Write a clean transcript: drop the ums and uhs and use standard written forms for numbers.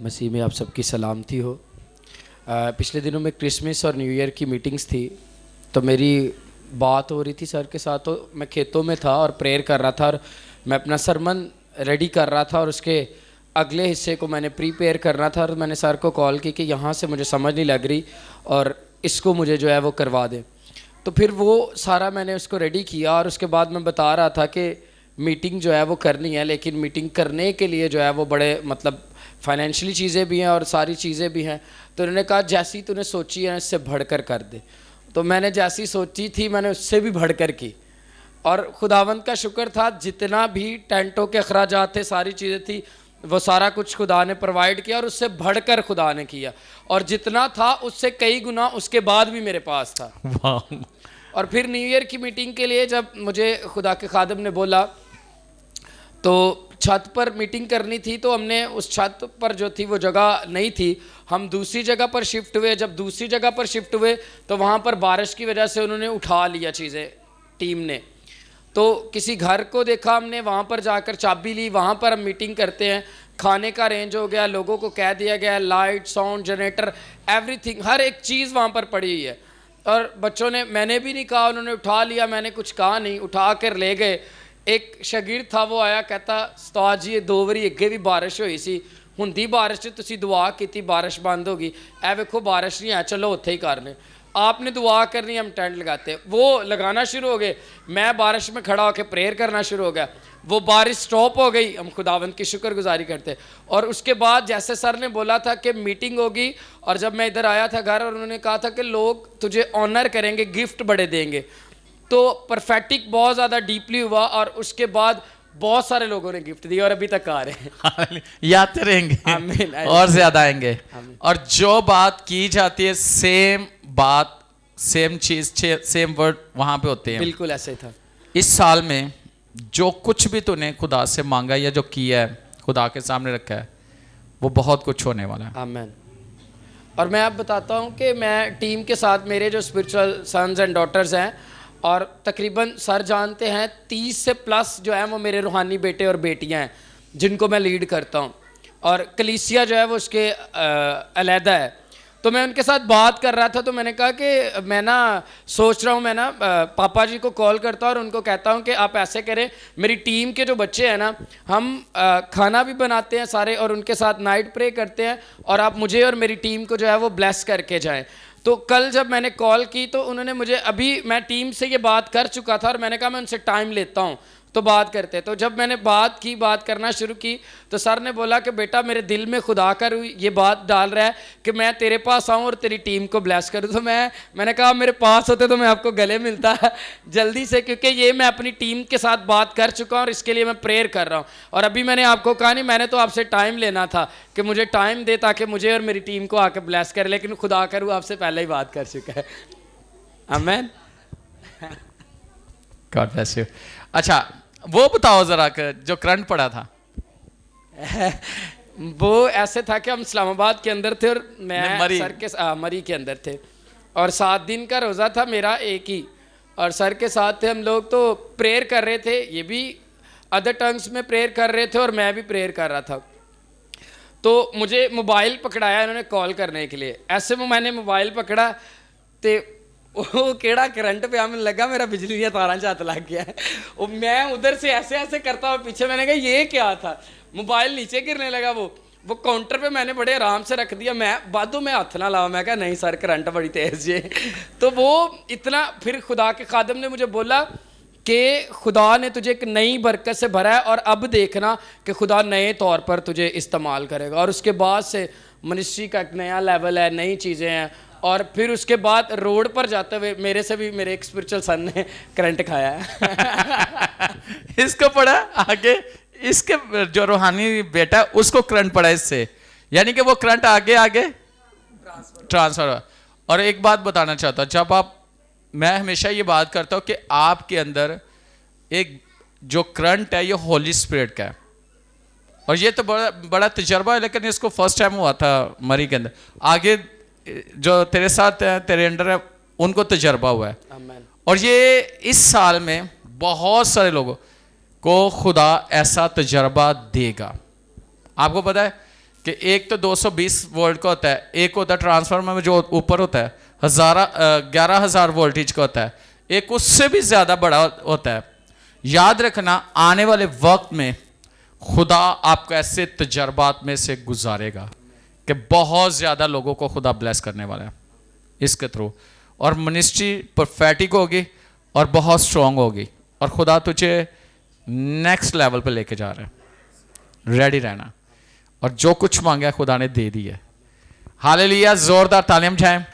मसीह में आप सबकी सलामती हो। पिछले दिनों में क्रिसमस और न्यू ईयर की मीटिंग्स थी, तो मेरी बात हो रही थी सर के साथ। तो मैं खेतों में था और प्रेयर कर रहा था और मैं अपना सरमन रेडी कर रहा था और उसके अगले हिस्से को मैंने प्रीपेयर करना था। और मैंने सर को कॉल की कि यहाँ से मुझे समझ नहीं लग रही और इसको मुझे जो है वो करवा दे। तो फिर वो सारा मैंने उसको रेडी किया और उसके बाद मैं बता रहा था कि मीटिंग जो है वो करनी है, लेकिन मीटिंग करने के लिए जो है वो बड़े मतलब फाइनेंशियली चीज़ें भी हैं और सारी चीज़ें भी हैं। तो उन्होंने कहा जैसी तूने सोची है इससे बढ़कर कर दे। तो मैंने जैसी सोची थी मैंने उससे भी बढ़कर की और खुदावंद का शुक्र था, जितना भी टेंटों के अखराजात थे, सारी चीज़ें थी, वो सारा कुछ खुदा ने प्रोवाइड किया और उससे बढ़कर खुदा ने किया। और जितना था उससे कई गुना उसके बाद भी मेरे पास था। वाह। और फिर न्यू ईयर की मीटिंग के लिए जब मुझे खुदा के खादिम ने बोला तो छत पर मीटिंग करनी थी, तो हमने उस छत पर जो थी वो जगह नहीं थी, हम दूसरी जगह पर शिफ्ट हुए। जब दूसरी जगह पर शिफ्ट हुए तो वहाँ पर बारिश की वजह से उन्होंने उठा लिया चीज़ें टीम ने। तो किसी घर को देखा हमने, वहाँ पर जाकर चाबी ली, वहाँ पर हम मीटिंग करते हैं। खाने का अरेंज हो गया, लोगों को कह दिया गया, लाइट साउंड जनरेटर एवरीथिंग, हर एक चीज़ वहाँ पर पड़ी हुई है। और बच्चों ने, मैंने भी नहीं कहा, उन्होंने उठा लिया, मैंने कुछ कहा नहीं, उठा कर ले गए। एक शागिर्द था, वो आया, कहता उस्ताद जी 2 वारी अगे भी बारिश हुई सी, हुंदी बारिश च तुसी दुआ की बारिश बंद होगी, ए वेखो बारिश नहीं है, चलो उत्थे ही करने। आपने दुआ करनी, हम टेंट लगाते। वो लगाना शुरू हो गए, मैं बारिश में खड़ा होकर प्रेयर करना शुरू हो गया। वो बारिश स्टॉप हो गई, हम खुदावंद की शुक्रगुजारी करते। और उसके बाद जैसे सर ने बोला था कि मीटिंग होगी, और जब मैं इधर आया था घर और उन्होंने कहा था कि लोग तुझे ऑनर करेंगे, गिफ्ट बड़े देंगे, तो परफेक्टिक बहुत ज़्यादा डीपली हुआ। और उसके बाद बहुत सारे लोगों ने गिफ्ट दिए और अभी तक आ रहे हैं। याद रहेंगे आमीन। और ज्यादा आएंगे। आमीन। और जो बात की जाती है सेम बात, सेम चीज, सेम वर्ड वहां पे होते हैं। बिल्कुल ऐसे ही था। इस साल में जो कुछ भी तूने खुदा से मांगा या जो किया है, खुदा के सामने रखा है, वो बहुत कुछ होने वाला है। आमीन। और मैं अब बताता हूँ कि मैं टीम के साथ, मेरे जो स्पिरिचुअल सन्स एंड डॉटर्स हैं, और तकरीबन सर जानते हैं 30 से प्लस जो है वो मेरे रूहानी बेटे और बेटियां हैं जिनको मैं लीड करता हूँ। और कलीसिया जो है वो उसके अलहदा है। तो मैं उनके साथ बात कर रहा था, तो मैंने कहा कि मैं ना सोच रहा हूँ, मैं ना पापा जी को कॉल करता हूँ और उनको कहता हूँ कि आप ऐसे करें, मेरी टीम के जो बच्चे हैं ना, हम खाना भी बनाते हैं सारे और उनके साथ नाइट प्रे करते हैं, और आप मुझे और मेरी टीम को जो है वो ब्लेस करके जाएं। तो कल जब मैंने कॉल की तो उन्होंने मुझे, अभी मैं टीम से ये बात कर चुका था और मैंने कहा मैं उनसे टाइम लेता हूँ तो बात करते। तो जब मैंने बात करना शुरू की तो सर ने बोला कि बेटा मेरे दिल में खुदा कर ये बात डाल रहा है कि मैं तेरे पास आऊँ और तेरी टीम को ब्लेस करूँ। तो मैंने कहा मेरे पास होते तो मैं आपको गले मिलता जल्दी से, क्योंकि ये मैं अपनी टीम के साथ बात कर चुका हूँ और इसके लिए मैं प्रेयर कर रहा हूँ। और अभी मैंने आपको कहा नहीं, मैंने तो आपसे टाइम लेना था कि मुझे टाइम दे ताकि मुझे और मेरी टीम को आके ब्लेस करे, लेकिन खुदा करूँ आपसे पहले ही बात कर चुका है। आमीन। God bless you. अच्छा, वो बताओ जरा जो करंट पड़ा था। वो ऐसे था कि हम इस्लामाबाद के अंदर थे और मैं मरी। सर के मरी के अंदर थे, और 7 दिन का रोज़ा था मेरा एक ही, और सर के साथ थे हम लोग। तो प्रेयर कर रहे थे, ये भी अदर टंग्स में प्रेयर कर रहे थे और मैं भी प्रेयर कर रहा था। तो मुझे मोबाइल पकड़ाया इन्होंने कॉल करने के लिए। ऐसे में मैंने मोबाइल पकड़ा तो वो केड़ा करंट पे मैंने लगा मेरा बिजली दिया तारा च हाथ लग गया है। और मैं उधर से ऐसे ऐसे करता हुआ पीछे, मैंने कहा ये क्या था, मोबाइल नीचे गिरने लगा। वो काउंटर पे मैंने बड़े आराम से रख दिया, मैं बादू में हाथ ना लावा, मैं कहा नहीं सर करंट बड़ी तेज जी। तो वो इतना, फिर खुदा के खादिम ने मुझे बोला कि खुदा ने तुझे एक नई बरकत से भरा है और अब देखना कि खुदा नए तौर पर तुझे इस्तेमाल करेगा। और उसके बाद से मिनिस्ट्री का एक नया लेवल है, नई चीज़ें हैं। और फिर उसके बाद रोड पर जाते हुए मेरे से भी मेरे एक स्पिरिचुअल सन ने करंट खाया है। इसको पड़ा आगे, इसके जो रूहानी बेटा है उसको करंट पड़ा इससे, यानी कि वो करंट आगे आगे ट्रांसफर। और एक बात बताना चाहता हूँ, जब आप, मैं हमेशा ये बात करता हूँ कि आपके अंदर एक जो करंट है ये होली स्पिरिट का है, और ये तो बड़ा बड़ा तजर्बा है, लेकिन इसको फर्स्ट टाइम हुआ था मरी के अंदर। आगे जो तेरे साथ है, तेरे अंडर है, उनको तजर्बा हुआ है। आमीन। और ये इस साल में बहुत सारे लोगों को खुदा ऐसा तजर्बा देगा। आपको पता है कि एक तो 220 वोल्ट का होता है, एक होता है ट्रांसफार्मर में जो ऊपर होता है 11,000 वोल्टेज का होता है, एक उससे भी ज़्यादा बड़ा होता है। याद रखना आने वाले वक्त में खुदा आपको ऐसे तजर्बात में से गुजारेगा कि बहुत ज़्यादा लोगों को खुदा ब्लेस करने वाला है इसके थ्रू, और मिनिस्ट्री परफेक्टिक होगी और बहुत स्ट्रांग होगी, और खुदा तुझे नेक्स्ट लेवल पे लेके जा रहा है। रेडी रहना, और जो कुछ मांगा है खुदा ने दे दी है। हालेलुया, जोरदार तालियां बजाएं।